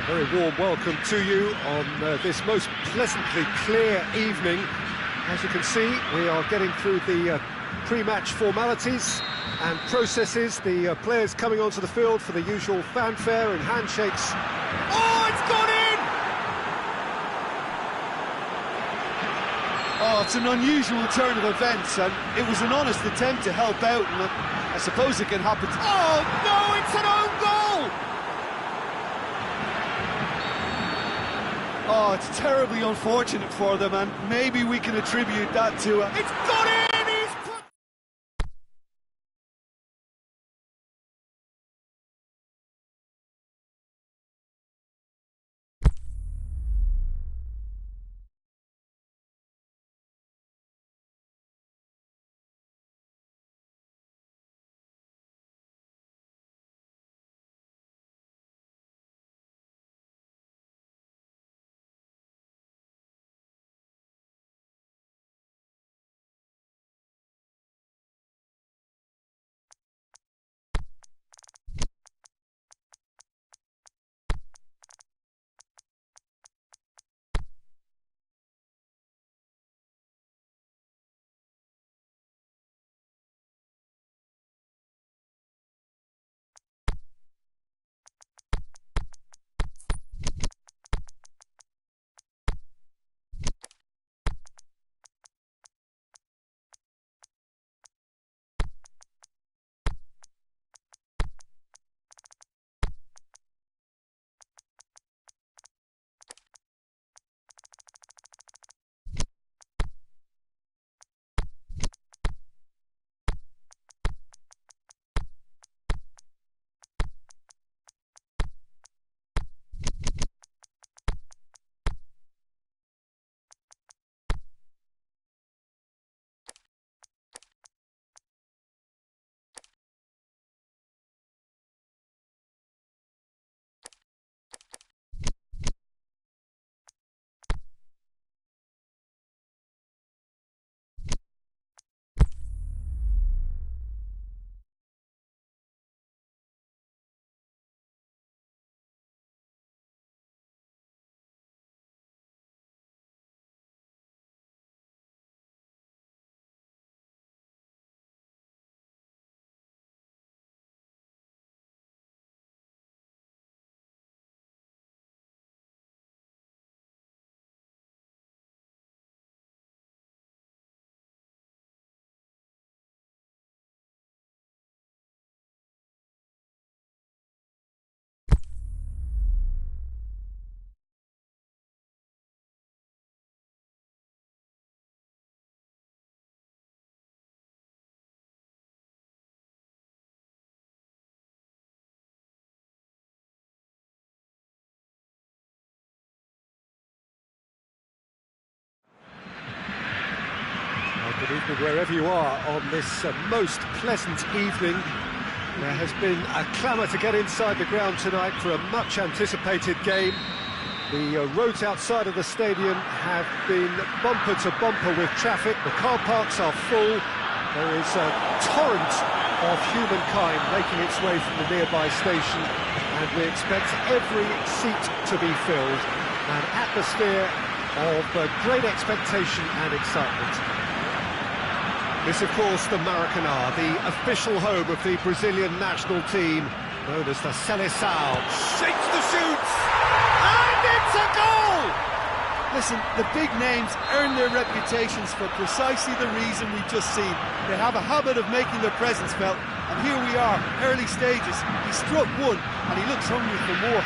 Very warm welcome to you on this most pleasantly clear evening. As you can see, we are getting through the pre-match formalities and processes. The players coming onto the field for the usual fanfare and handshakes. Oh, it's gone in! Oh, it's an unusual turn of events, and it was an honest attempt to help out, and I suppose it can happen. Oh, no, it's an own goal! Oh, it's terribly unfortunate for them, and maybe we can attribute that to It's gone in! He's put... Good evening wherever you are on this most pleasant evening. There has been a clamour to get inside the ground tonight for a much anticipated game. The roads outside of the stadium have been bumper to bumper with traffic. The car parks are full. There is a torrent of humankind making its way from the nearby station, and we expect every seat to be filled. An atmosphere of great expectation and excitement. This, of course, the Maracanã, the official home of the Brazilian national team, known as the Seleção. Shakes the shoots, and it's a goal! Listen, the big names earn their reputations for precisely the reason we've just seen. They have a habit of making their presence felt, and here we are, early stages. He struck one, and he looks hungry for more.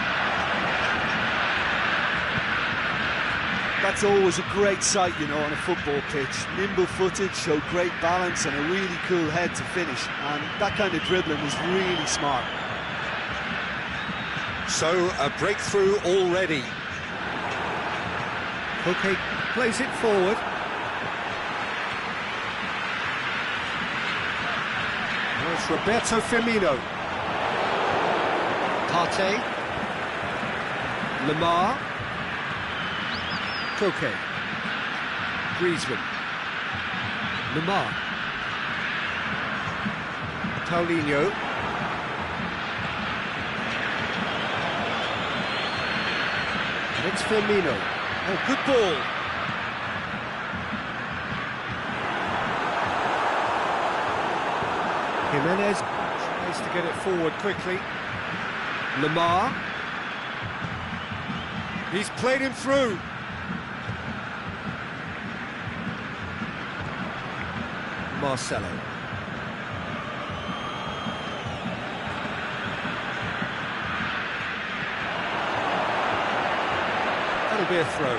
That's always a great sight, you know, on a football pitch. Nimble-footed, showed great balance and a really cool head to finish. And that kind of dribbling was really smart. So, a breakthrough already. Koke plays it forward. Now it's Roberto Firmino. Partey. Lemar. Koke. Griezmann. Lemar. Paulinho. It's Firmino. Oh, good ball. Jimenez tries to get it forward quickly. Lemar. He's played him through. Marcelo. That'll be a throw.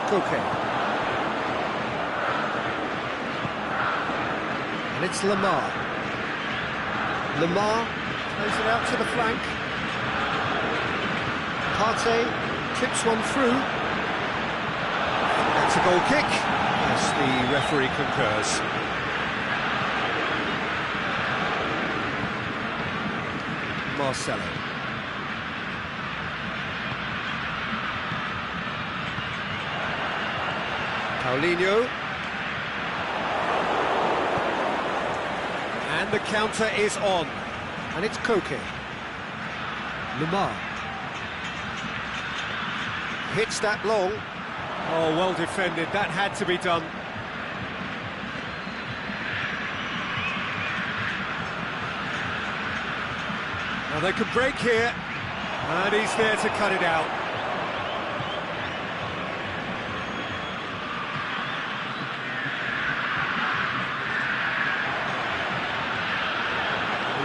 Koke. And it's Lemar. Lemar plays it out to the flank. Partey clips one through. That's a goal kick. Yes, the referee concurs. Marcelo. Paulinho. And the counter is on. And it's Koke. Lemar. Hits that long. Oh, well defended. That had to be done. Well, they could break here. And he's there to cut it out.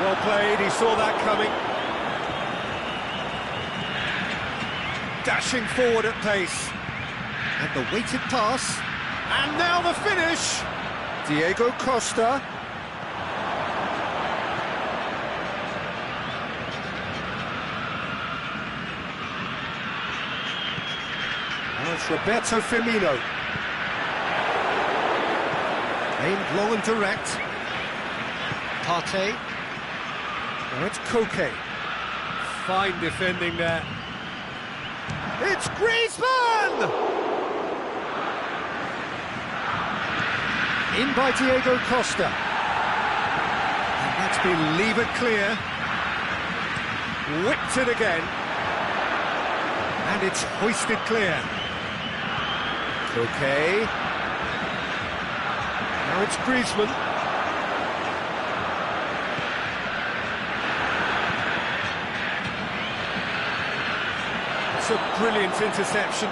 Well played, he saw that coming. Dashing forward at pace. And the weighted pass. And now the finish! Diego Costa. Now it's Roberto Firmino. Aimed long and direct. Partey. Now it's Koke. Fine defending there. It's Griezmann! In by Diego Costa. And that's been levered clear. Whipped it again. And it's hoisted clear. Koke. Now it's Griezmann. It's a brilliant interception.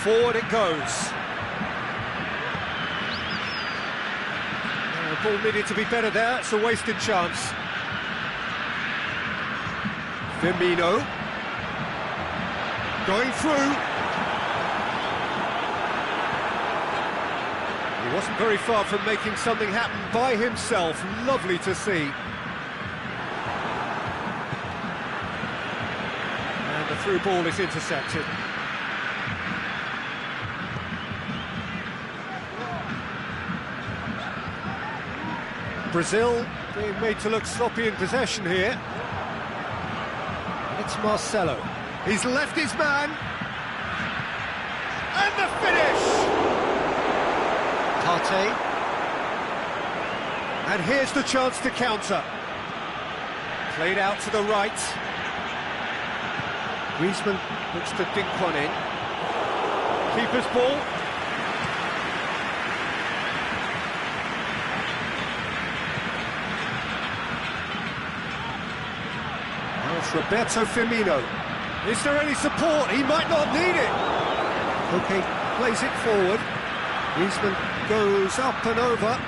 Forward it goes. The ball needed to be better there. It's a wasted chance. Firmino. Going through. He wasn't very far from making something happen by himself. Lovely to see. And the through ball is intercepted. Brazil being made to look sloppy in possession here. It's Marcelo. He's left his man. And the finish! Partey. And here's the chance to counter. Played out to the right. Griezmann looks to dink one in. Keeper's ball. Roberto Firmino. Is there any support? He might not need it. Okay, plays it forward. Griezmann goes up and over.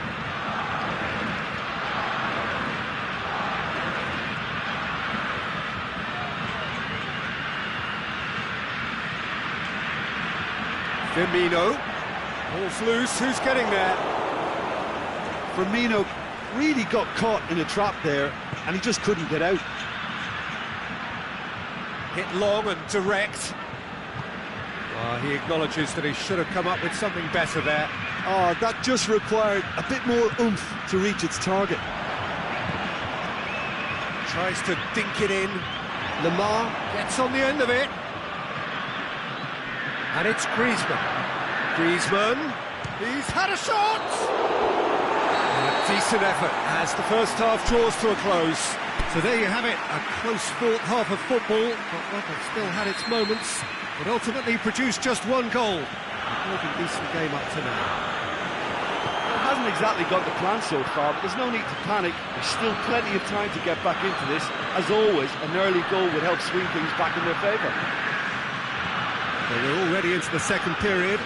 Firmino. Ball's loose. Who's getting there? Firmino really got caught in a trap there, and he just couldn't get out. Hit long and direct. He acknowledges that he should have come up with something better there. Oh, that just required a bit more oomph to reach its target. Tries to dink it in. Lemar gets on the end of it. And it's Griezmann. Griezmann. He's had a shot! A decent effort as the first half draws to a close. So there you have it, a close-fought half of football, but one that still had its moments, but ultimately produced just one goal. A really decent game up to now. It hasn't exactly got the plan so far, but there's no need to panic. There's still plenty of time to get back into this. As always, an early goal would help swing things back in their favour. Well, we're already into the second period.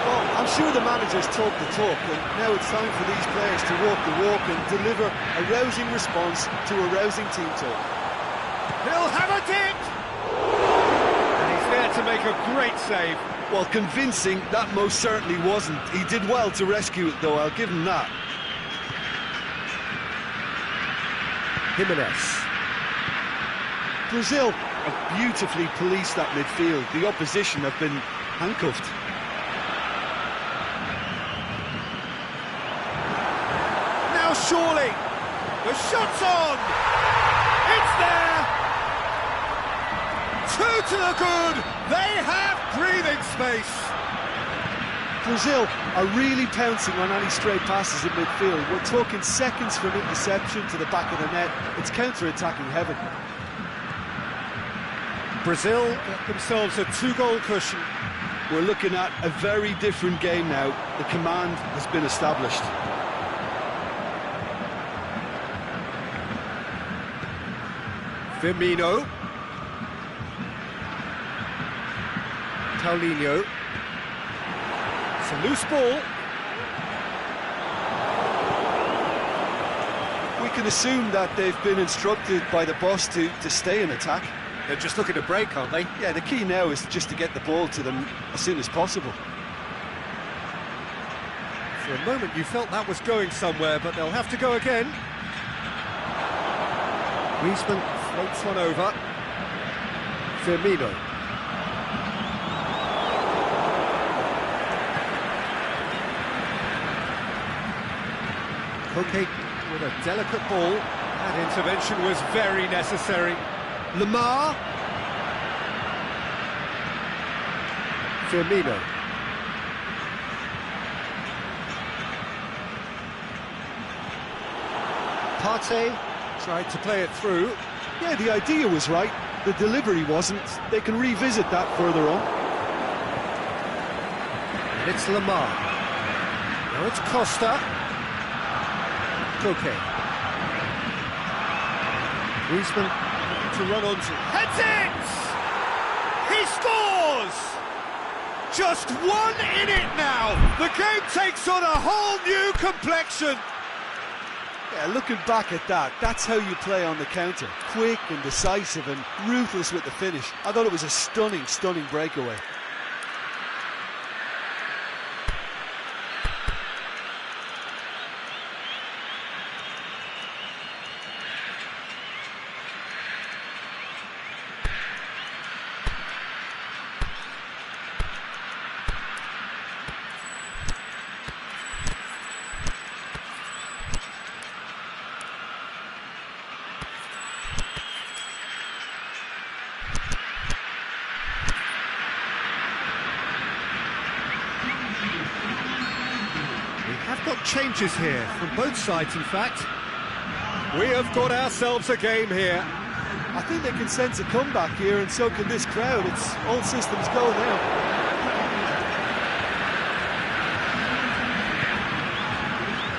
Well, I'm sure the manager's talked the talk, and now it's time for these players to walk the walk and deliver a rousing response to a rousing team talk. He'll have a dip! And he's there to make a great save. Well, convincing, that most certainly wasn't. He did well to rescue it, though, I'll give him that. Jimenez. Brazil have beautifully policed that midfield. The opposition have been handcuffed. Now surely, the shot's on! It's there! Two to the good! They have breathing space! Brazil are really pouncing on any stray passes in midfield. We're talking seconds from interception to the back of the net. It's counter-attacking heaven. Brazil get themselves a two-goal cushion. We're looking at a very different game now. The command has been established. Firmino. Paulinho. It's a loose ball. We can assume that they've been instructed by the boss to stay in attack. They're just looking to break, aren't they? Yeah, the key now is just to get the ball to them as soon as possible. For a moment you felt that was going somewhere, but they'll have to go again. Griezmann floats one over. Firmino. Koke with a delicate ball. That intervention was very necessary. Lemar. Firmino. Partey tried to play it through. Yeah, the idea was right. The delivery wasn't. They can revisit that further on. And it's Lemar. Now it's Costa. Koke. Griezmann to run onto. Heads it! He scores! Just one in it now. The game takes on a whole new complexion. Yeah, looking back at that, that's how you play on the counter. Quick and decisive and ruthless with the finish. I thought it was a stunning, stunning breakaway. Have got changes here from both sides, in fact. We have got ourselves a game here. I think they can sense a comeback here, and so can this crowd. It's all systems go now.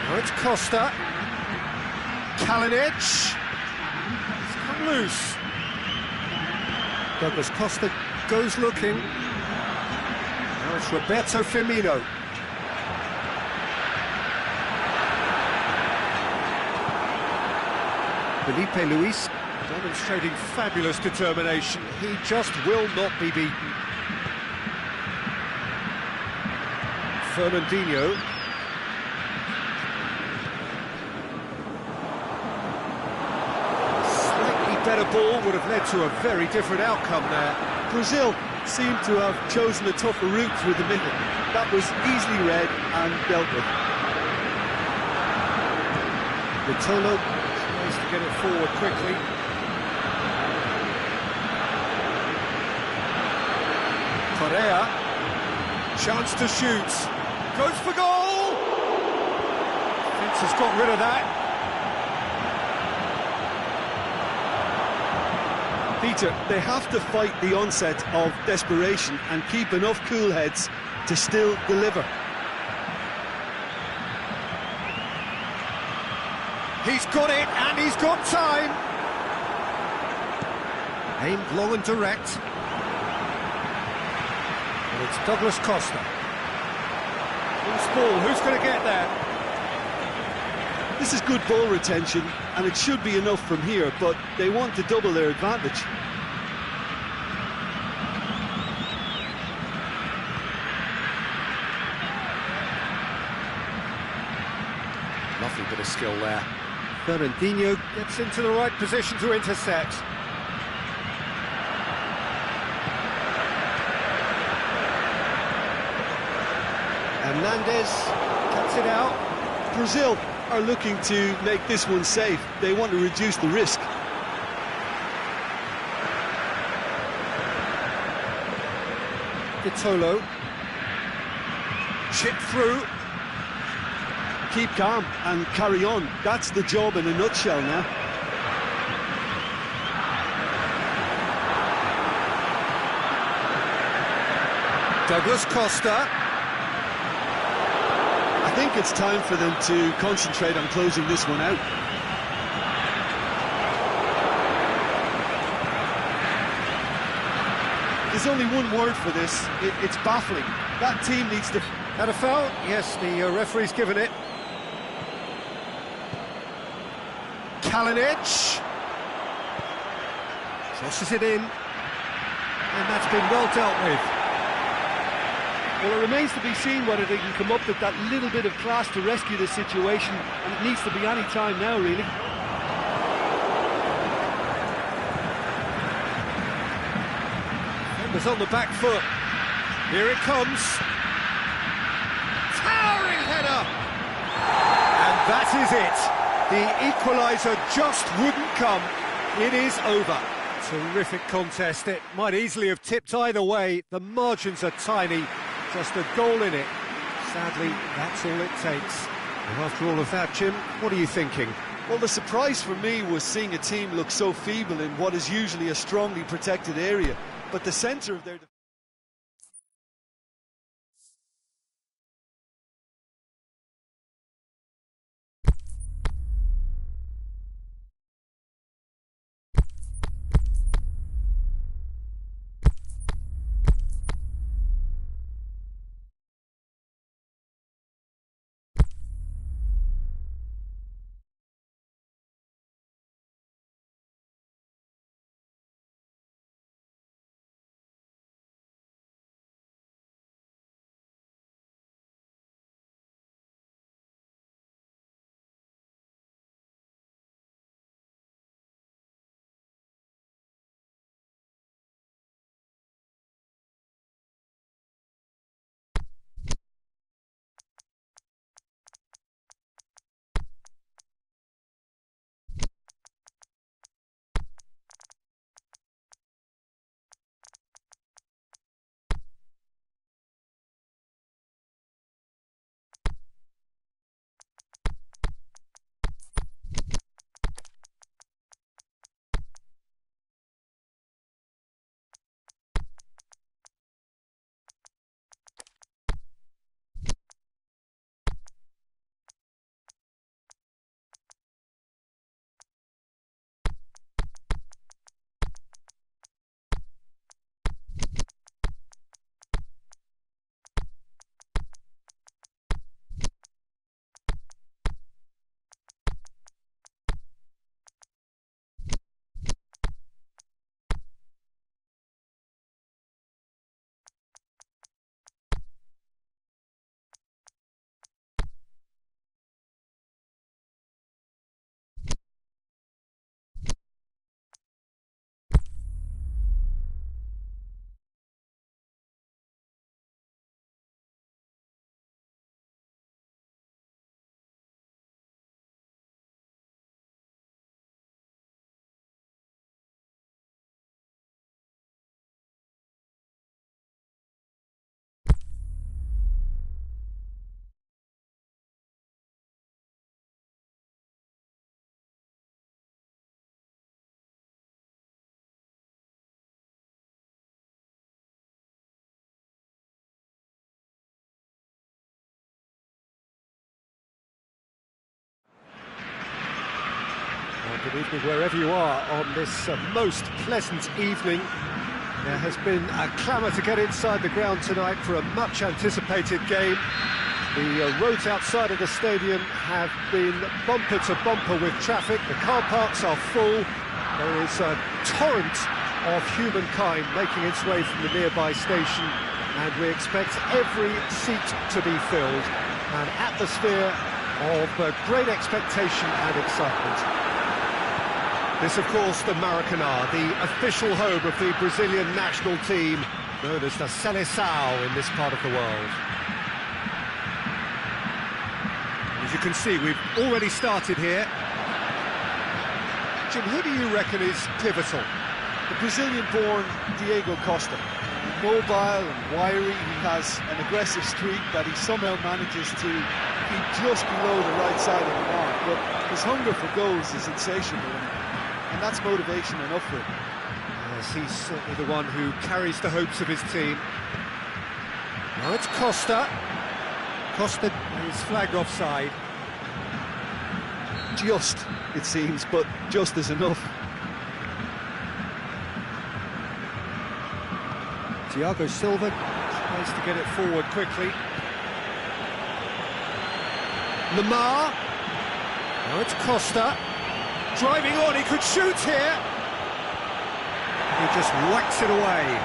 Now it's Costa. Kalinic. It's come loose. Douglas Costa goes looking. Now it's Roberto Firmino. Felipe Luis demonstrating fabulous determination. He just will not be beaten. Fernandinho. Slightly better ball would have led to a very different outcome there. Brazil seemed to have chosen a tougher route through the middle. That was easily read and dealt with. Vitolo tries to get it forward quickly. Correa. Chance to shoot. Goes for goal! Fence has got rid of that. Peter, they have to fight the onset of desperation and keep enough cool heads to still deliver. He's got it, and he's got time. Aimed low and direct. And it's Douglas Costa. Loose ball, who's going to get there? This is good ball retention, and it should be enough from here, but they want to double their advantage. Lovely bit of skill there. Fernandinho gets into the right position to intercept. Hernandez cuts it out. Brazil are looking to make this one safe. They want to reduce the risk. Vitolo. Chip through. Keep calm and carry on. That's the job in a nutshell now. Douglas Costa. I think it's time for them to concentrate on closing this one out. There's only one word for this. It's baffling. That team needs to... Had a foul? Yes, the referee's given it. Kalinic. Crosses it in. And that's been well dealt with. Well, it remains to be seen whether they can come up with that little bit of class to rescue this situation, and it needs to be any time now, really. Defenders on the back foot. Here it comes. Towering header! And that is it. The equaliser just wouldn't come. It is over. Terrific contest. It might easily have tipped either way. The margins are tiny. Just a goal in it. Sadly, that's all it takes. And after all of that, Jim, what are you thinking? Well, the surprise for me was seeing a team look so feeble in what is usually a strongly protected area. But the centre of their... Good evening wherever you are on this most pleasant evening. There has been a clamour to get inside the ground tonight for a much anticipated game. The roads outside of the stadium have been bumper to bumper with traffic. The car parks are full. There is a torrent of humankind making its way from the nearby station, and we expect every seat to be filled. An atmosphere of great expectation and excitement. This, of course, the Maracanã, the official home of the Brazilian national team, known as the Seleção in this part of the world. As you can see, we've already started here. Jim, who do you reckon is pivotal? The Brazilian-born Diego Costa. Mobile and wiry, he has an aggressive streak that he somehow manages to keep just below the right side of the mark, but his hunger for goals is insatiable, and that's motivation enough for him. Yes, he's certainly the one who carries the hopes of his team. Now it's Costa. Costa is flagged offside. Just, it seems, but just is enough. Thiago Silva tries to get it forward quickly. Lemar. Now it's Costa. Driving on, he could shoot here. He just whacks it away.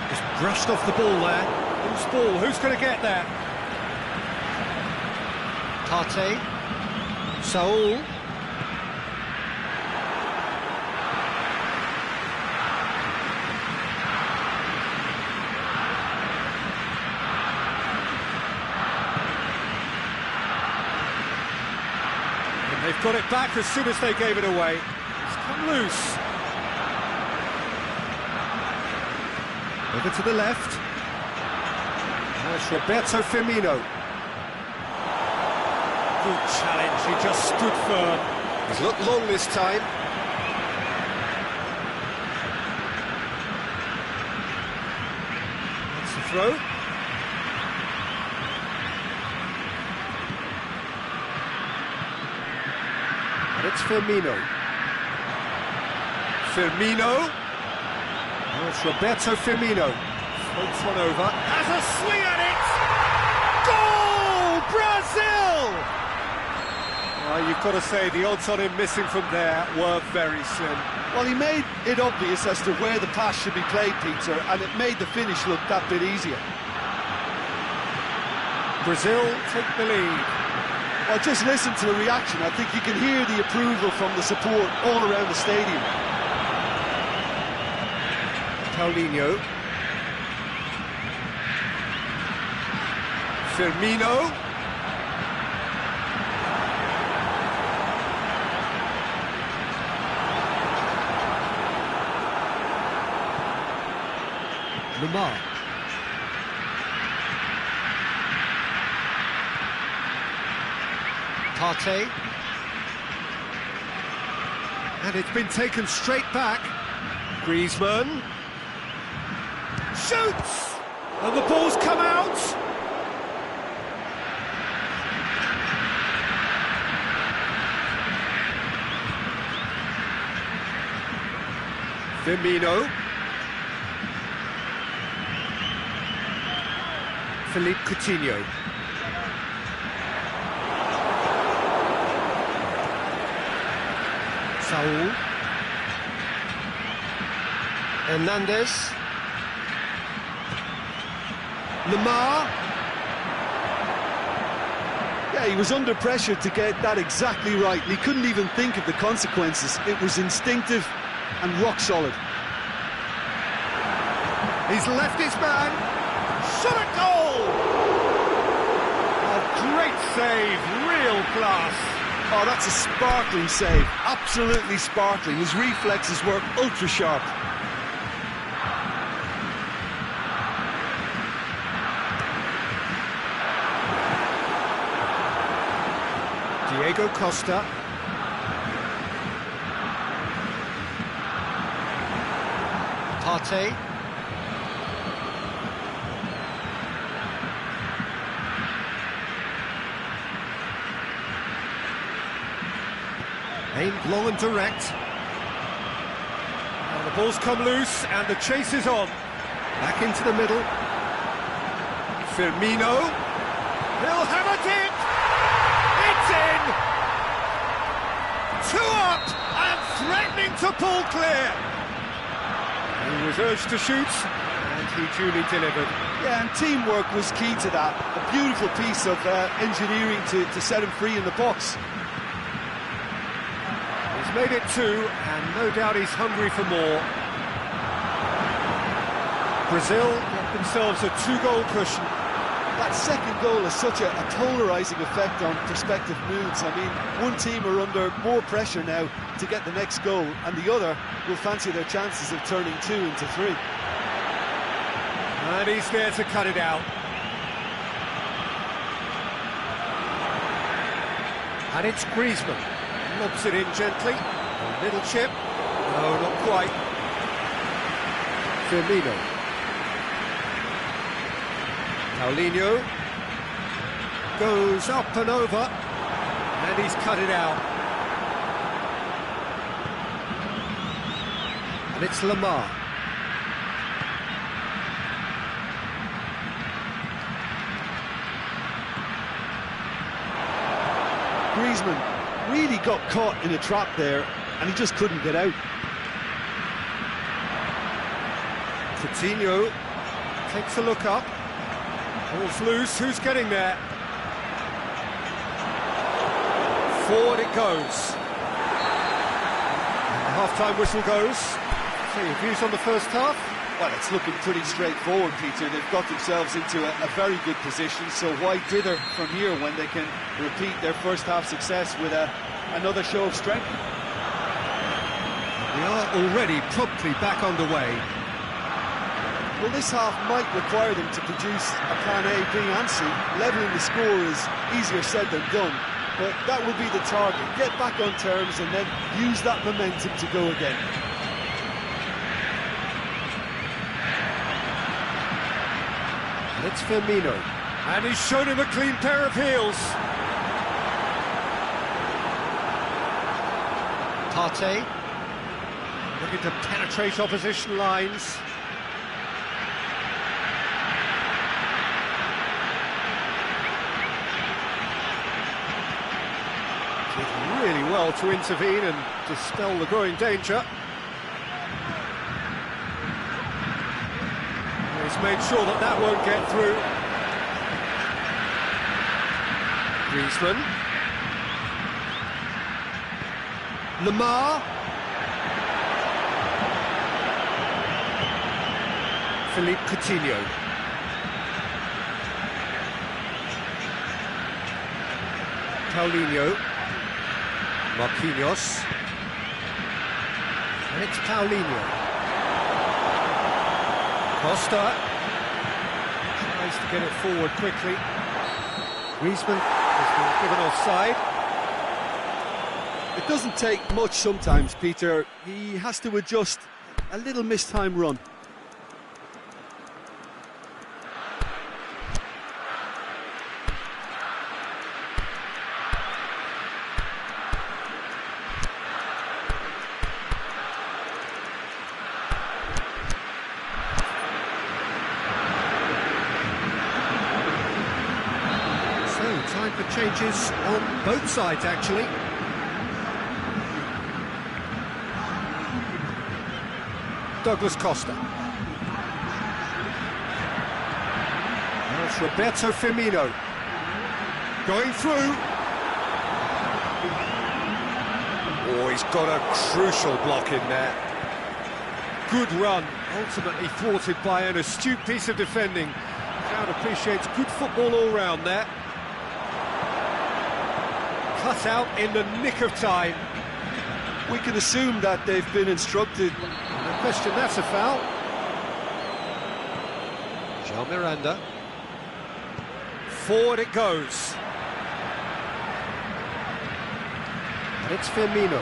Just brushed off the ball there. Whose ball? Who's going to get there? Partey, Saul. And they've got it back as soon as they gave it away. It's come loose. Over to the left. Now it's Roberto Firmino. Good challenge, he just stood firm. He's looked long this time. That's the throw. And it's Firmino. Firmino. Now it's Roberto Firmino. Floats one over. Has a swing at it! Goal! Brazil! You've got to say, the odds on him missing from there were very slim. Well, he made it obvious as to where the pass should be played, Peter, and it made the finish look that bit easier. Brazil take the lead. Well, just listen to the reaction. I think you can hear the approval from the support all around the stadium. Paulinho. Firmino. Lemar. Partey. And it's been taken straight back. Griezmann. Shoots! And the ball's come out! Firmino. Philippe Coutinho. Saul. Hernandez. Lemar. Yeah, he was under pressure to get that exactly right, and he couldn't even think of the consequences. It was instinctive and rock solid. He's left his man. Shot a goal! Oh, great save, real class. Oh, that's a sparkling save, absolutely sparkling. His reflexes were ultra sharp. Diego Costa. Partey. Aimed long and direct. And the ball's come loose, and the chase is on. Back into the middle. Firmino. He'll have it in! It's in! 2 up, and threatening to pull clear. He was urged to shoot, and he duly delivered. Yeah, and teamwork was key to that. A beautiful piece of engineering to set him free in the box. He's made it 2, and no doubt he's hungry for more. Brazil get themselves a 2-goal cushion. That second goal has such a polarising effect on prospective moods. I mean, one team are under more pressure now to get the next goal, and the other will fancy their chances of turning 2 into 3. And he's there to cut it out. And it's Griezmann. Lobs it in gently. A little chip. No, not quite. Firmino. Paulinho goes up and over, and he's cut it out. And it's Lamar. Griezmann really got caught in a trap there, and he just couldn't get out. Coutinho takes a look up. Ball's loose, who's getting there? Forward it goes. And the half-time whistle goes. So your views on the first half? Well, it's looking pretty straightforward, Peter. They've got themselves into a very good position, so why dither from here when they can repeat their first half success with another show of strength? We are already promptly back underway. Well, this half might require them to produce a plan A, B and C. Levelling the score is easier said than done, but that will be the target. Get back on terms and then use that momentum to go again. And it's Firmino. And he's shown him a clean pair of heels. Partey looking to penetrate opposition lines. Did really well to intervene and dispel the growing danger. He's made sure that that won't get through. Griezmann. Lamar. Philippe Coutinho. Paulinho. Marquinhos. And it's Paulinho. Costa tries to get it forward quickly. Griezmann has been given offside. It doesn't take much sometimes, Peter. He has to adjust a little mistimed run. Time for changes on both sides, actually. Douglas Costa. Now it's Roberto Firmino. Going through. Oh, he's got a crucial block in there. Good run, ultimately thwarted by an astute piece of defending. Crowd appreciates good football all round there. Cut out in the nick of time. We can assume that they've been instructed. No question, that's a foul. Jean Miranda. Forward it goes. And it's Firmino.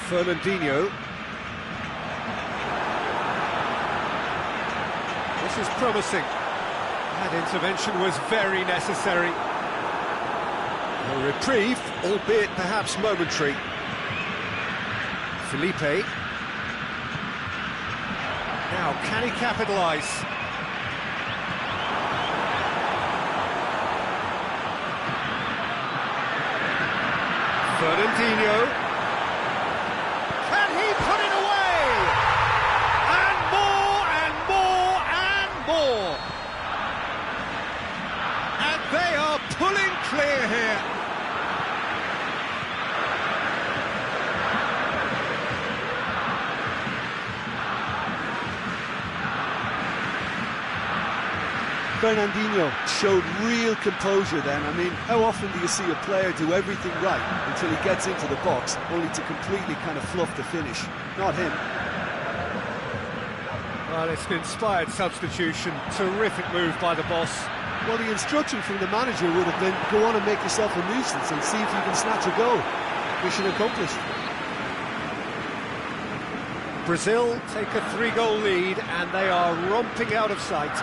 Fernandinho. This is promising. That intervention was very necessary. A reprieve, albeit perhaps momentary. Felipe. Now, can he capitalise? Fernandinho. Can he put it away? And more, and more, and more. And they are pulling clear here. Fernandinho showed real composure then. I mean, how often do you see a player do everything right until he gets into the box, only to completely kind of fluff the finish? Not him. Well, it's an inspired substitution. Terrific move by the boss. Well, the instruction from the manager would have been, go on and make yourself a nuisance and see if you can snatch a goal. Mission accomplished. Brazil take a 3-goal lead and they are romping out of sight.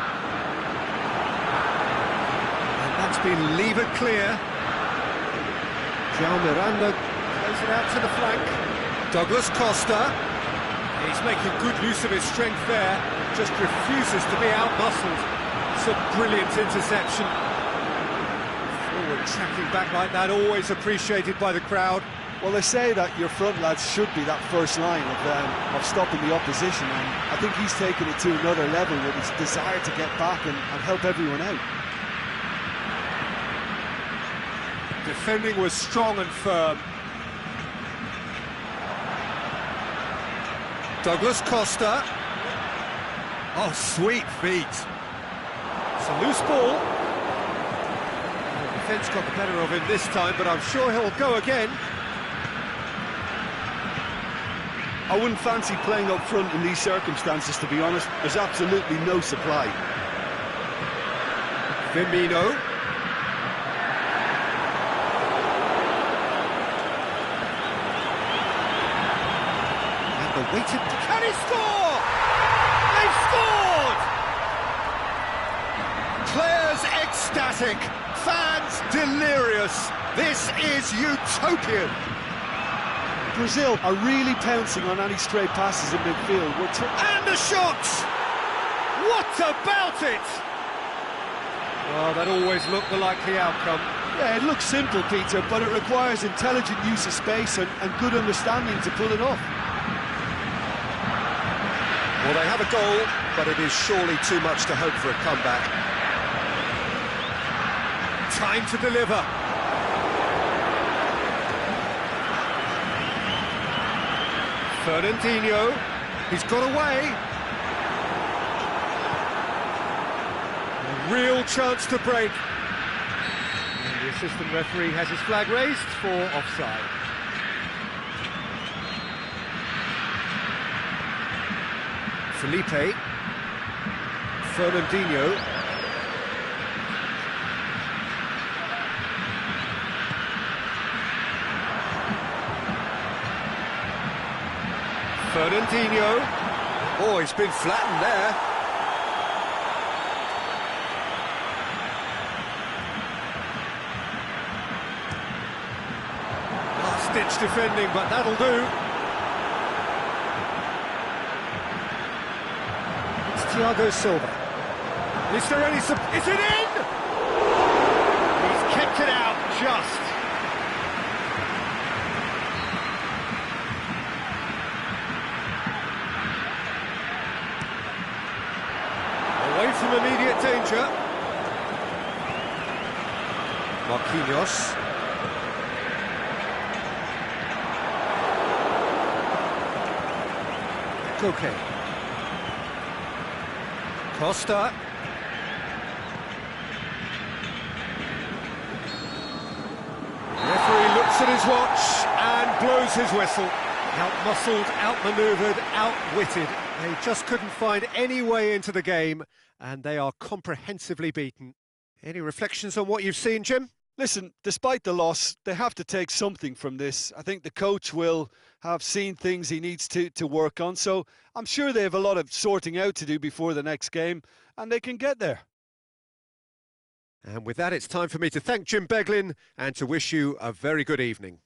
That's been levered clear. João Miranda plays it out to the flank. Douglas Costa. He's making good use of his strength there. Just refuses to be out-muscled. It's a brilliant interception. Forward tracking back like that, always appreciated by the crowd. Well, they say that your front lads should be that first line of stopping the opposition, and I think he's taken it to another level with his desire to get back and help everyone out. Defending was strong and firm. Douglas Costa. Oh, sweet feet. It's a loose ball. The defence got the better of him this time, but I'm sure he'll go again. I wouldn't fancy playing up front in these circumstances, to be honest. There's absolutely no supply. Firmino. Waited. Can he score? They've scored! Players ecstatic, fans delirious. This is utopian. Brazil are really pouncing on any stray passes in midfield. And the shot! What about it? Well, that always looked the likely outcome. Yeah, it looks simple, Peter, but it requires intelligent use of space and good understanding to pull it off. Well, they have a goal, but it is surely too much to hope for a comeback. Time to deliver. Fernandinho, he's got away. A real chance to break. And the assistant referee has his flag raised for offside. Felipe, Fernandinho, Fernandinho, oh, he's been flattened there. Last-ditch defending, but that'll do. Thiago Silva. Is there any... Is it in? He's kept it out, just. Away from immediate danger. Marquinhos. Okay. Costa. The referee looks at his watch and blows his whistle. Out-muscled, out-manoeuvred, outwitted. They just couldn't find any way into the game, and they are comprehensively beaten. Any reflections on what you've seen, Jim? Listen, despite the loss, they have to take something from this. I think the coach will have seen things he needs to work on. So I'm sure they have a lot of sorting out to do before the next game, and they can get there. And with that, it's time for me to thank Jim Beglin and to wish you a very good evening.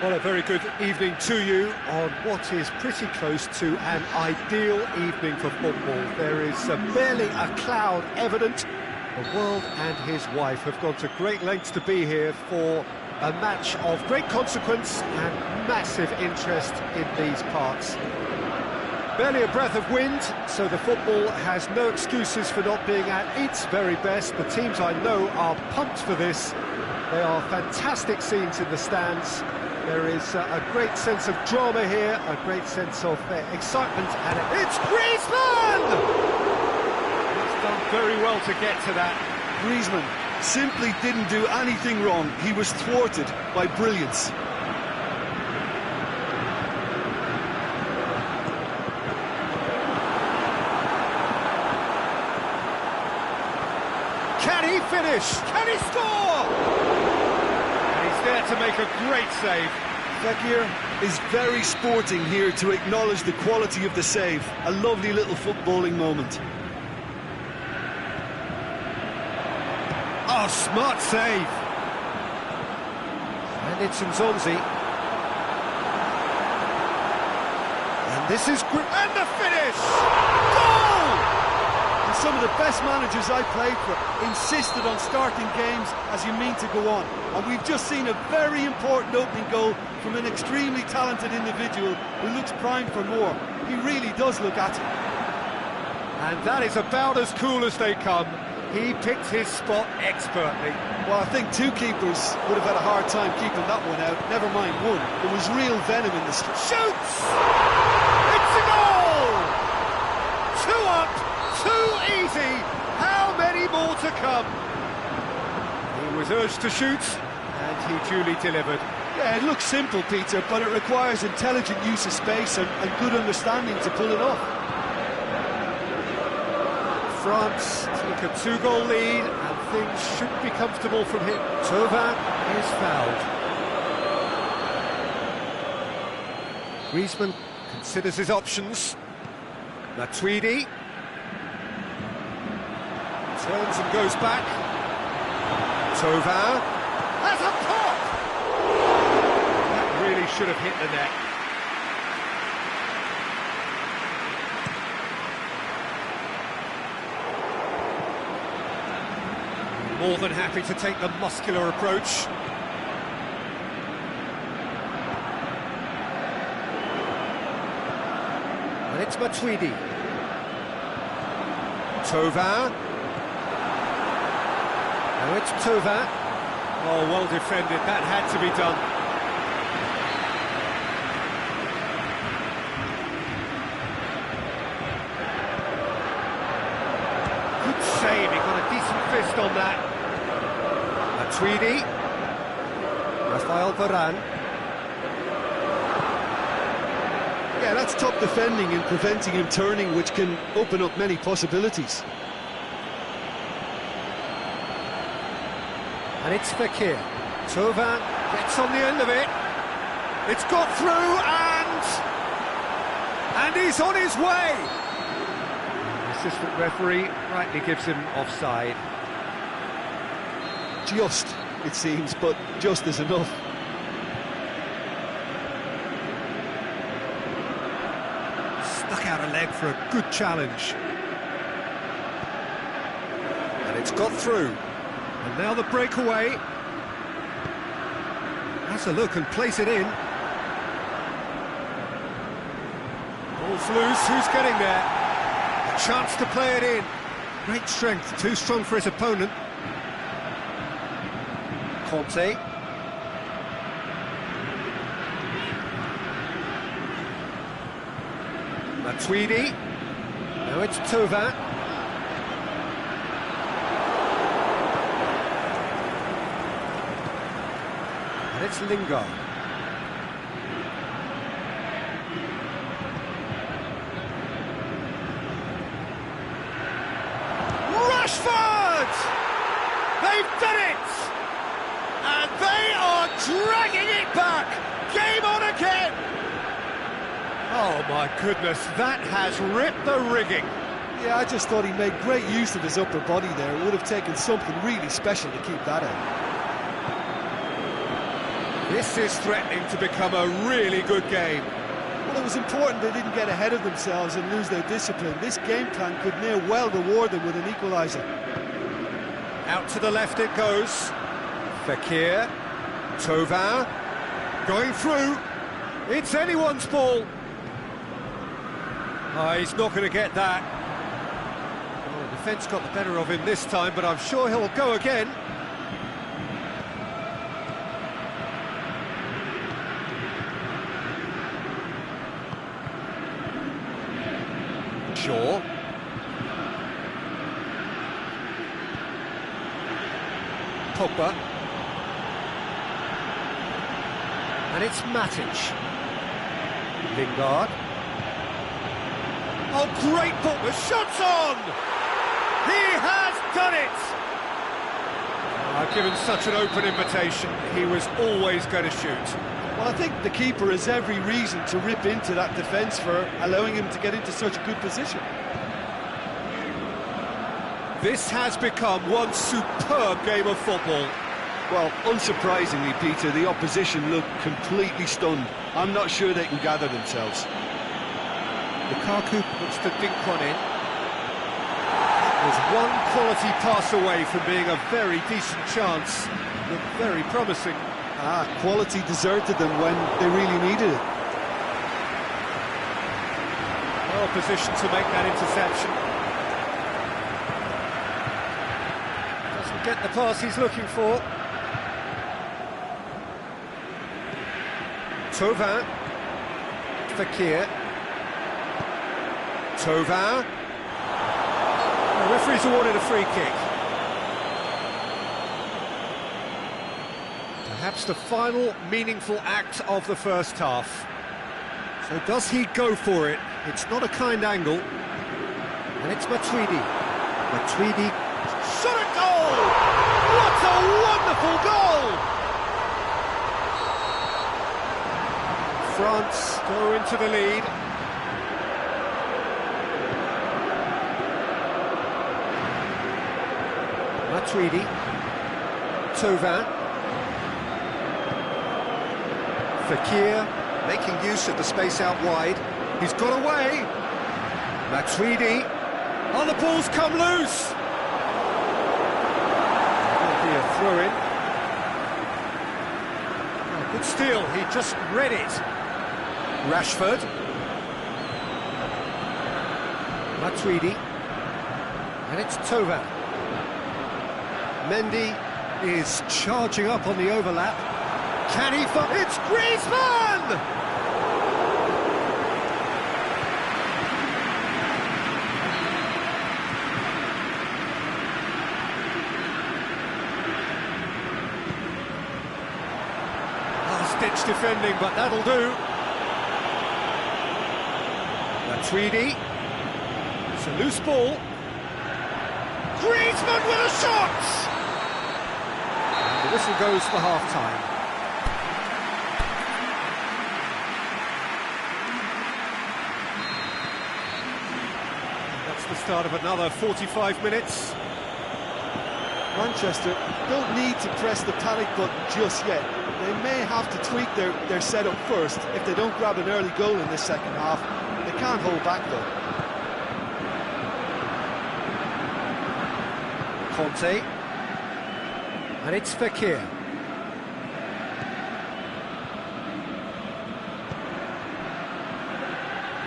Well, a very good evening to you on what is pretty close to an ideal evening for football. There is barely a cloud evident. The world and his wife have gone to great lengths to be here for a match of great consequence and massive interest in these parts. Barely a breath of wind, so the football has no excuses for not being at its very best. The teams I know are pumped for this. They are fantastic scenes in the stands. There is a great sense of drama here, a great sense of excitement, and it's Griezmann! He's done very well to get to that. Griezmann simply didn't do anything wrong. He was thwarted by brilliance. Can he finish? Can he score? There to make a great save. Fekir is very sporting here to acknowledge the quality of the save. A lovely little footballing moment. Oh, smart save. And it's Nzonzi. And this is... And the finish! Goal! And some of the best managers I played for insisted on starting games as you mean to go on. And we've just seen a very important opening goal from an extremely talented individual who looks primed for more. He really does look at it. And that is about as cool as they come. He picked his spot expertly. Well, I think two keepers would have had a hard time keeping that one out, never mind one. There was real venom in the... Shoots! It's a goal! 2 up, 2 easy. How many more to come? He was urged to shoot, and he duly delivered. Yeah, it looks simple, Peter, but it requires intelligent use of space and good understanding to pull it off. France took a 2-goal lead, and things should be comfortable from him. Thauvin is fouled. Griezmann considers his options. Matuidi turns and goes back. Thauvin has a pop! That really should have hit the net. More than happy to take the muscular approach. And it's Matuidi. Thauvin. Now it's Thauvin. Oh, well defended. That had to be done. Good save. He got a decent fist on that. Matuidi. Rafael Varane. Yeah, that's top defending and preventing him turning, which can open up many possibilities. And it's Fekir. Thauvin gets on the end of it. It's got through and he's on his way. The assistant referee rightly gives him offside. Just, it seems, but just is enough. Stuck out a leg for a good challenge. And it's got through. And now the breakaway. Has a look and place it in. Ball's loose, who's getting there? A chance to play it in. Great strength, too strong for his opponent. Conte. Matuidi. Now it's Thauvin. And it's Lingard. Rashford! They've done it! And they are dragging it back! Game on again! Oh my goodness, that has ripped the rigging. Yeah, I just thought he made great use of his upper body there. It would have taken something really special to keep that out. This is threatening to become a really good game. Well, it was important they didn't get ahead of themselves and lose their discipline. This game plan could near well reward them with an equaliser. Out to the left it goes. Fekir. Thauvin. Going through. It's anyone's ball. Oh, he's not going to get that. Well, the defence got the better of him this time, but I'm sure he'll go again. Shaw. Pogba. And it's Matic. Lingard. Oh, great ball, the shot's on! He has done it! I've given such an open invitation, he was always going to shoot. Well, I think the keeper has every reason to rip into that defence for allowing him to get into such a good position. This has become one superb game of football. Well, unsurprisingly, Peter, the opposition look completely stunned. I'm not sure they can gather themselves. Lukaku looks to dink one in. There's one quality pass away from being a very decent chance. Looked very promising. Quality deserted them when they really needed it. Well positioned to make that interception. Doesn't get the pass he's looking for. Thauvin. Fekir. Thauvin. The referee's awarded a free kick. Perhaps the final meaningful act of the first half. So does he go for it? It's not a kind angle. And it's Matuidi. Matuidi. Shot at goal! What a wonderful goal! France go into the lead. Matuidi. Thauvin. Fekir making use of the space out wide. He's got away. Matuidi. Oh, the ball's come loose. That'll be a throw-in. Oh, good steal. He just read it. Rashford. Matuidi. And it's Thauvin. Mendy is charging up on the overlap. Can he find... It's Griezmann! Last-ditch defending, but that'll do. Matuidi. It's a loose ball. Griezmann with a shot! And the whistle goes for half-time. The start of another 45 minutes. Manchester don't need to press the panic button just yet. They may have to tweak their setup first if they don't grab an early goal in this second half. They can't hold back though. Conte. And it's Fekir.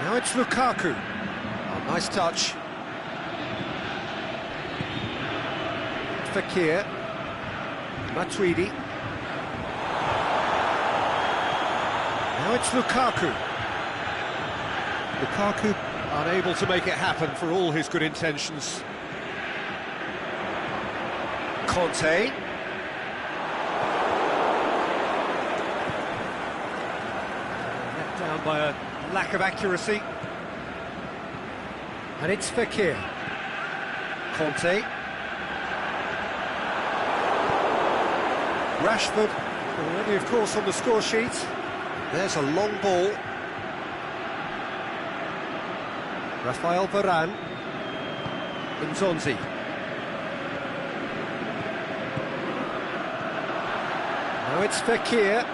Now it's Lukaku. Oh, nice touch. Fekir. Matuidi. Now it's Lukaku. Lukaku unable to make it happen for all his good intentions. Conte. Let down by a lack of accuracy. And it's Fekir. Conte. Rashford, already of course on the score sheet. There's a long ball. Rafael Varane. Nzonzi. Now it's Fekir.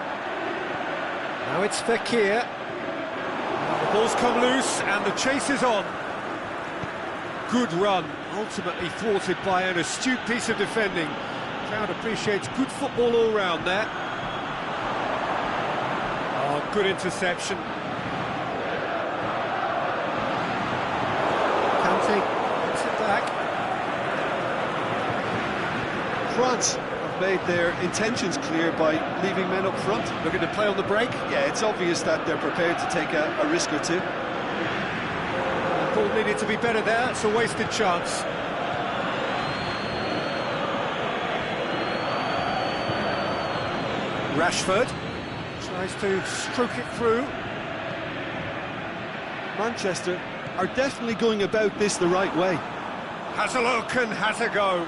Now it's Fekir. The ball's come loose and the chase is on. Good run, ultimately thwarted by an astute piece of defending. Crowd appreciates good football all round there. Oh, good interception. Kante gets it back. France have made their intentions clear by leaving men up front. Looking to play on the break. Yeah, it's obvious that they're prepared to take a risk or two. The ball needed to be better there, it's a wasted chance. Rashford tries to stroke it through. Manchester are definitely going about this the right way. Has a look and has a go.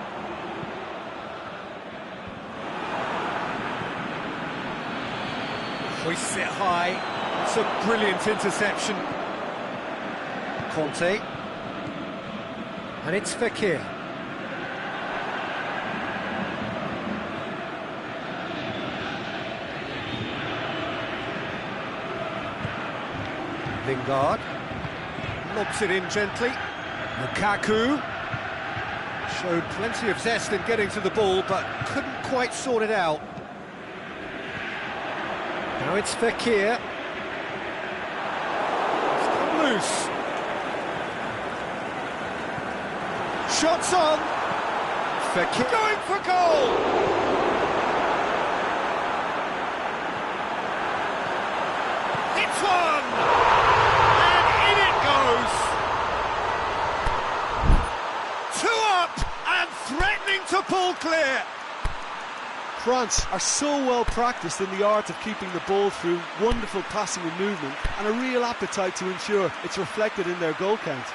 Hoists it high. It's a brilliant interception. Conte. And it's Fekir. Lingard. Lobs it in gently. Lukaku. Showed plenty of zest in getting to the ball, but couldn't quite sort it out. Now it's Fekir. It's come loose. Shots on. Fekir going for goal. It's one. And in it goes. 2 up and threatening to pull clear. France are so well practiced in the art of keeping the ball through wonderful passing and movement, and a real appetite to ensure it's reflected in their goal count.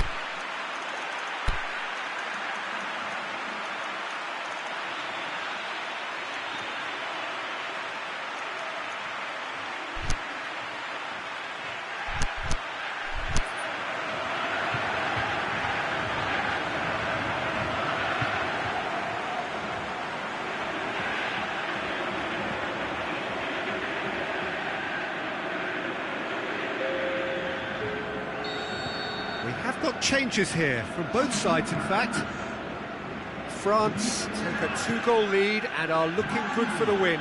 We have got changes here, from both sides in fact. France take a 2-goal lead and are looking good for the win.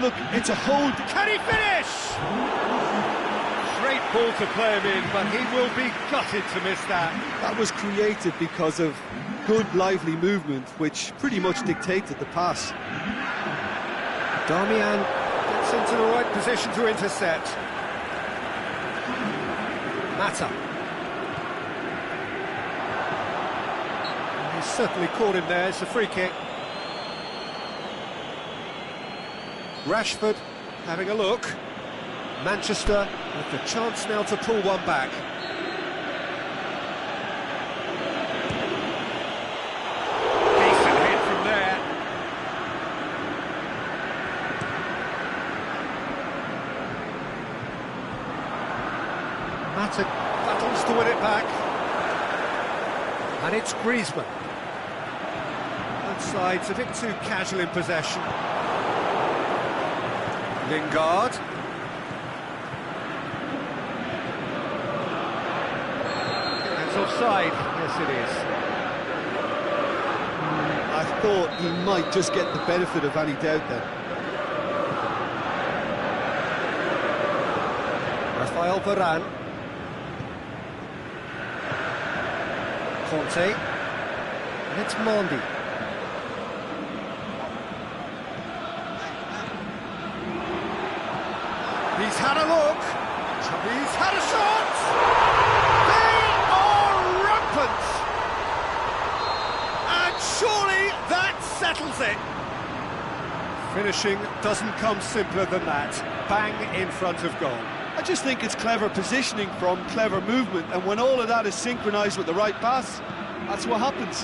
Look, it's a hold. Can he finish? Great ball to play him in, but he will be gutted to miss that. That was created because of good, lively movement, which pretty much dictated the pass. Darmian gets into the right position to intercept. Mata. He's certainly caught him there, it's a free kick. Rashford having a look. Manchester with the chance now to pull one back. Decent hit from there. Mata battles to win it back. And it's Griezmann. Both sides a bit too casual in possession. Lingard. That's offside. Yes, it is. I thought he might just get the benefit of any doubt then. Rafael Varane. Conte. And it's Mendy. He's had a look. He's had a shot. They are rampant. And surely that settles it. Finishing doesn't come simpler than that. Bang in front of goal. I just think it's clever positioning from clever movement, and when all of that is synchronised with the right pass, that's what happens.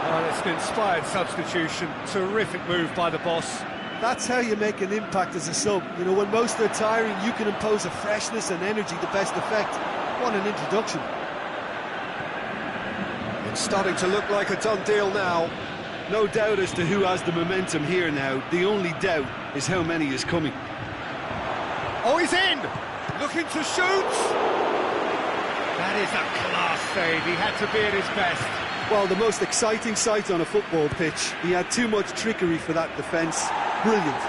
Well, it's an inspired substitution. Terrific move by the boss. That's how you make an impact as a sub. You know, when most are tiring, you can impose a freshness and energy to best effect. What an introduction. It's starting to look like a done deal now. No doubt as to who has the momentum here now. The only doubt is how many is coming. Oh, he's in! Looking to shoot! That is a class save. He had to be at his best. Well, the most exciting sight on a football pitch. He had too much trickery for that defence. Brilliant.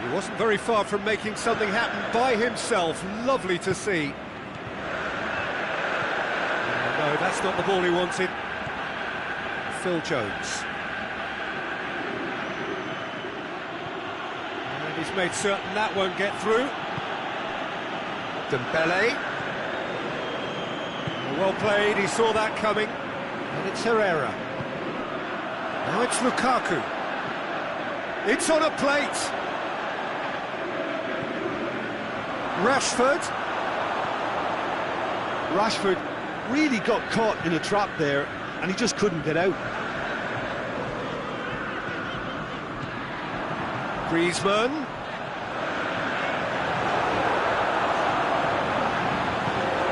He wasn't very far from making something happen by himself. Lovely to see. No, that's not the ball he wanted. Phil Jones. And he's made certain that won't get through. Dembele. Well played, he saw that coming. And it's Herrera. Now it's Lukaku. It's on a plate. Rashford. Rashford really got caught in a trap there, and he just couldn't get out. Griezmann.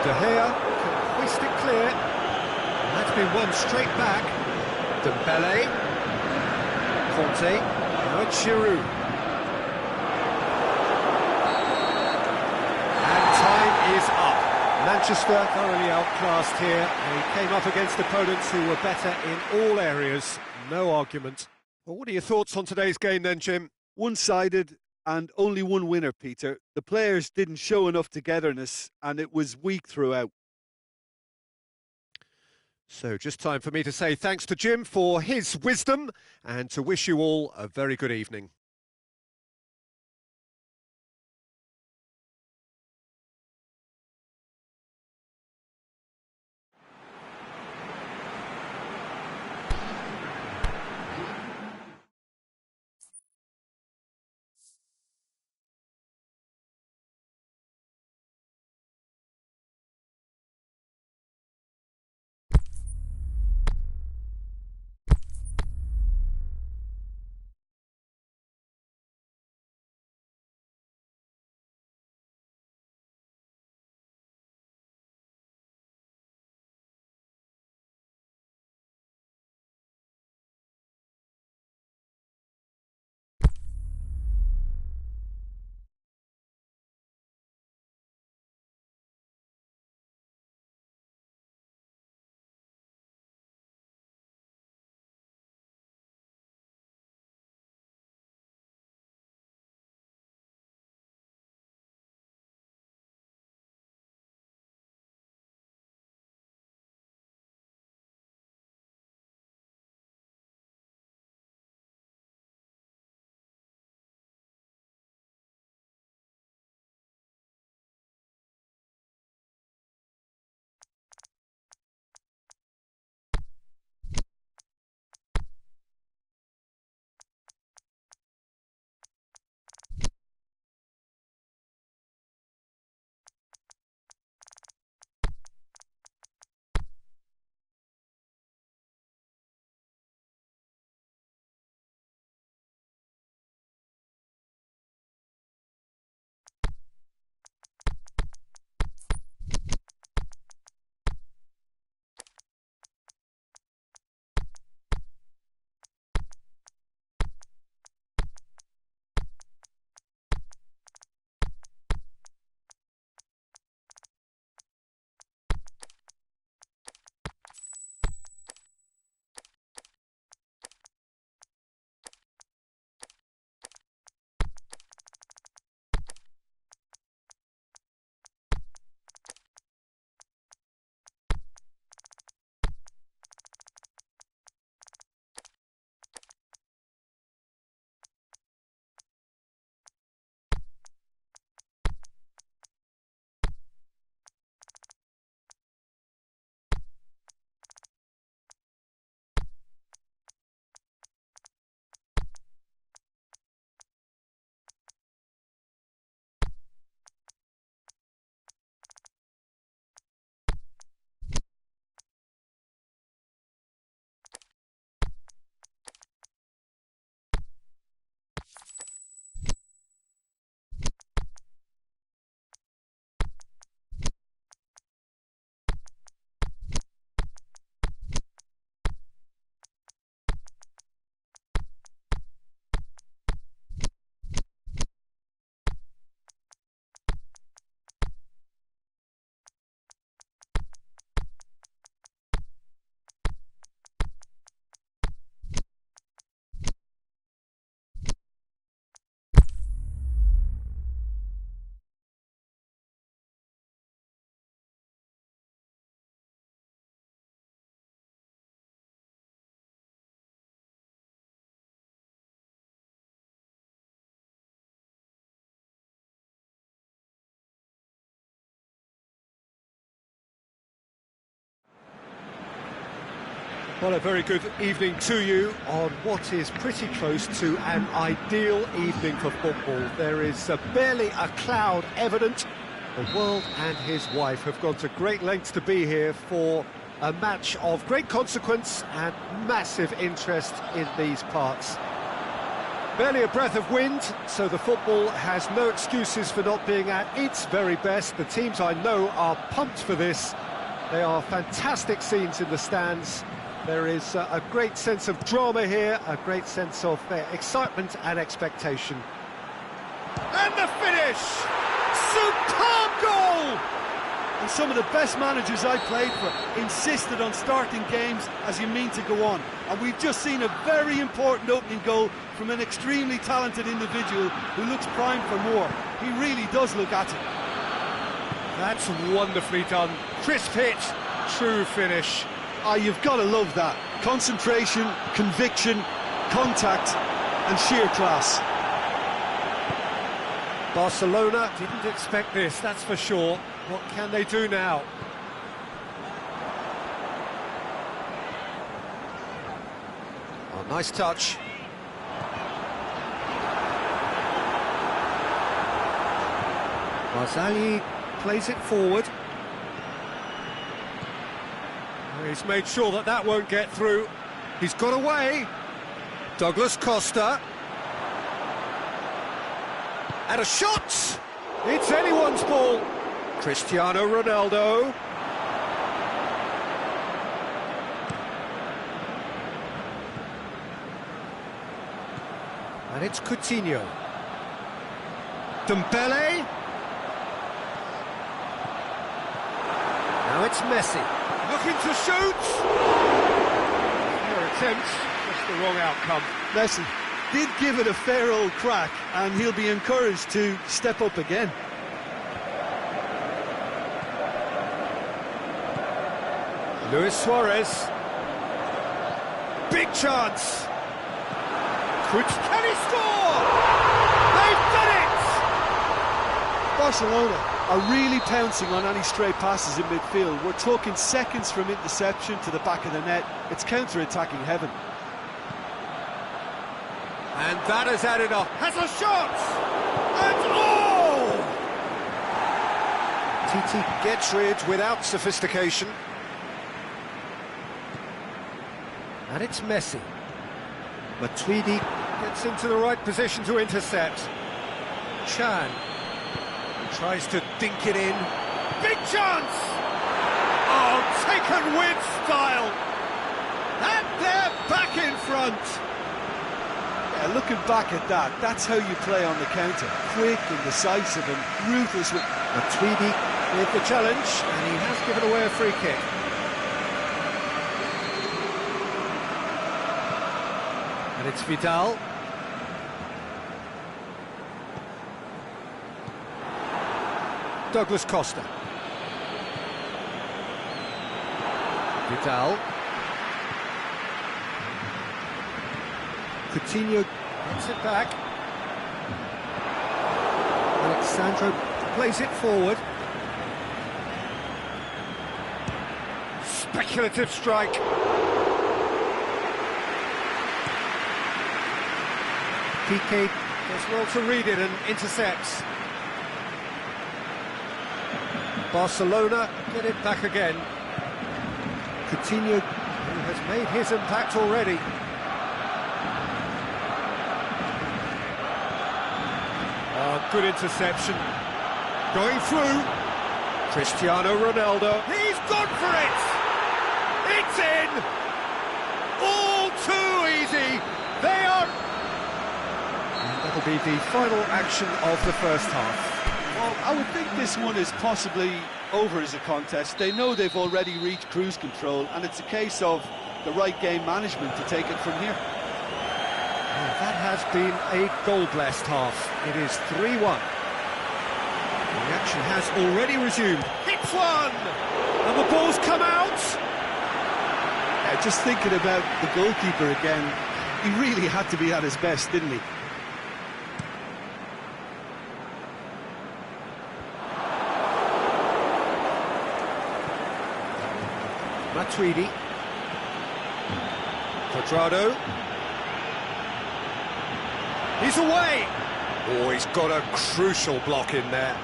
De Gea can hoist it clear. That's been won straight back. Dembele. Conte. Now it's Giroud. And time is up. Manchester thoroughly outclassed here. They came up against opponents who were better in all areas. No argument. Well, what are your thoughts on today's game then, Jim? One-sided and only one winner, Peter. The players didn't show enough togetherness and it was weak throughout. So just time for me to say thanks to Jim for his wisdom and to wish you all a very good evening. Well, a very good evening to you on what is pretty close to an ideal evening for football. There is barely a cloud evident. The world and his wife have gone to great lengths to be here for a match of great consequence and massive interest in these parts. Barely a breath of wind, so the football has no excuses for not being at its very best. The teams I know are pumped for this. They are fantastic scenes in the stands. There is a great sense of drama here, a great sense of excitement and expectation. And the finish! Superb goal! And some of the best managers I played for insisted on starting games as you mean to go on. And we've just seen a very important opening goal from an extremely talented individual who looks primed for more. He really does look at it. That's wonderfully done. Crisp hit, true finish. Ah, you've got to love that. Concentration, conviction, contact and sheer class. Barcelona didn't expect this, that's for sure. What can they do now? Oh, nice touch. Barzagli plays it forward. He's made sure that that won't get through. He's got away. Douglas Costa. And a shot! It's anyone's ball. Cristiano Ronaldo. And it's Coutinho. Dembele. Now it's Messi. Looking to shoot! Fair attempt, just the wrong outcome. Messi did give it a fair old crack, and he'll be encouraged to step up again. Luis Suarez. Big chance! Can he score? They've done it! Barcelona are really pouncing on any stray passes in midfield. We're talking seconds from interception to the back of the net. It's counter-attacking heaven. And that has added up. Has a shot! And oh! Titi gets rid without sophistication. And it's Messi. Matuidi gets into the right position to intercept. Chan tries to dink it in. Big chance! Oh, taken with style! And they're back in front! Yeah, looking back at that, that's how you play on the counter. Quick and decisive and ruthless with... Matuidi with the challenge, and he has given away a free kick. And it's Vidal. Douglas Costa. Vidal. Coutinho gets it back. Alexandro plays it forward. Speculative strike. Piqué does well to read it and intercepts. Barcelona get it back again. Coutinho, who has made his impact already. Oh, good interception. Going through. Cristiano Ronaldo. He's gone for it! It's in! All too easy! They are... And that'll be the final action of the first half. Well, I would think this one is possibly over as a contest. They know they've already reached cruise control, and it's a case of the right game management to take it from here. And that has been a goal-blessed half. It is 3-1. The action has already resumed. Hits one! And the ball's come out! Yeah, just thinking about the goalkeeper again, he really had to be at his best, didn't he? Matuidi. Cuadrado. He's away! Oh, he's got a crucial block in there.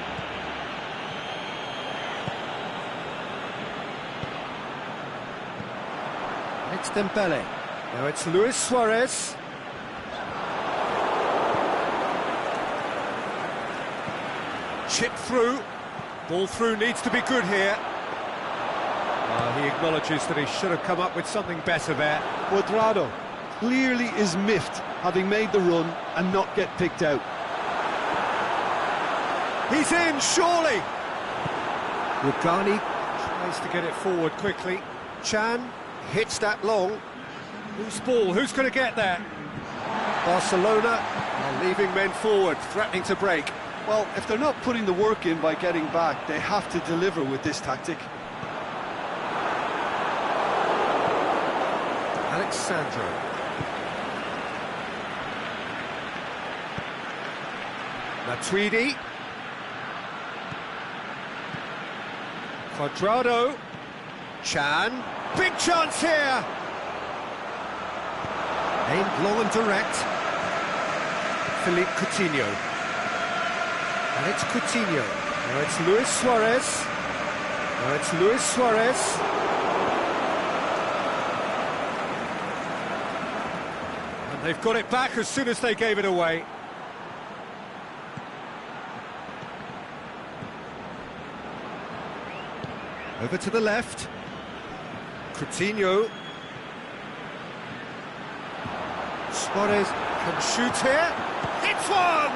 It's Dembele. Now it's Luis Suarez. Chip through. Ball through needs to be good here. He acknowledges that he should have come up with something better there. Cuadrado clearly is miffed, having made the run and not get picked out. He's in, surely! Rugani tries to get it forward quickly. Chan hits that long. Who's ball? Who's going to get there? Barcelona are leaving men forward, threatening to break. Well, if they're not putting the work in by getting back, they have to deliver with this tactic. Alexandro. Matuidi. Cuadrado. Chan. Big chance here! Aimed long and direct. Philippe Coutinho. And it's Coutinho. Now it's Luis Suarez. Now it's Luis Suarez. And they've got it back as soon as they gave it away. Over to the left. Coutinho. Suarez can shoot here. It's one!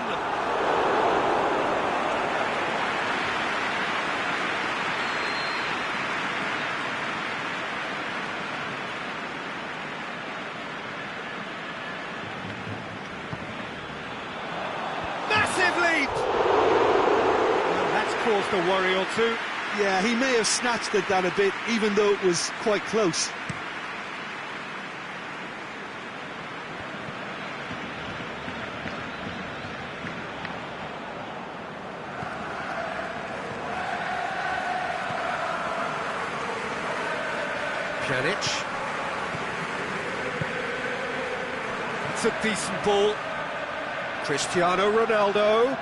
Massive leap! Well, that's caused a worry or two. Yeah, he may have snatched at that a bit, even though it was quite close. Pjanic. It's a decent ball. Cristiano Ronaldo.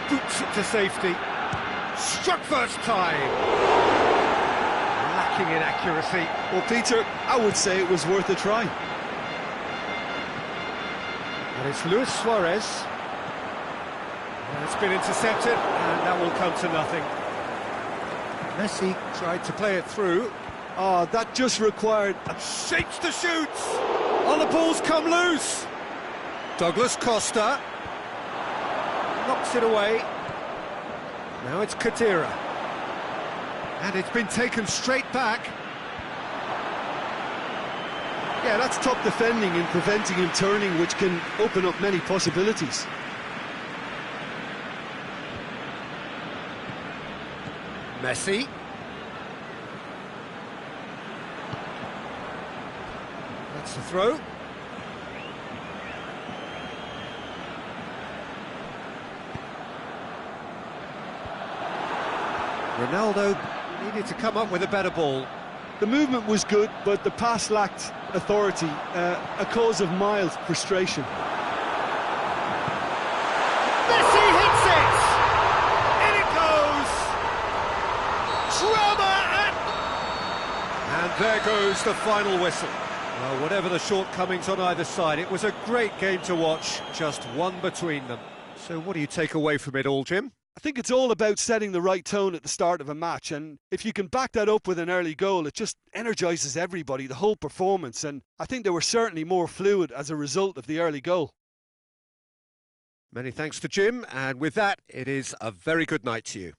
Boots it to safety. Struck first time. Lacking in accuracy. Well, Peter, I would say it was worth a try. And it's Luis Suarez. And it's been intercepted, and that will come to nothing. Messi tried to play it through. Oh, that just required... Shapes to shoot! Oh, the ball's come loose! Douglas Costa. Knocks it away. Now it's Khedira. And it's been taken straight back. Yeah, that's top defending and preventing him turning, which can open up many possibilities. Messi. That's the throw. Ronaldo needed to come up with a better ball. The movement was good, but the pass lacked authority, a cause of mild frustration. Messi hits it! In it goes! Drama and there goes the final whistle. Well, whatever the shortcomings on either side, it was a great game to watch, just one between them. So what do you take away from it all, Jim? I think it's all about setting the right tone at the start of a match, and if you can back that up with an early goal, it just energises everybody, the whole performance, and I think they were certainly more fluid as a result of the early goal. Many thanks to Jim, and with that, it is a very good night to you.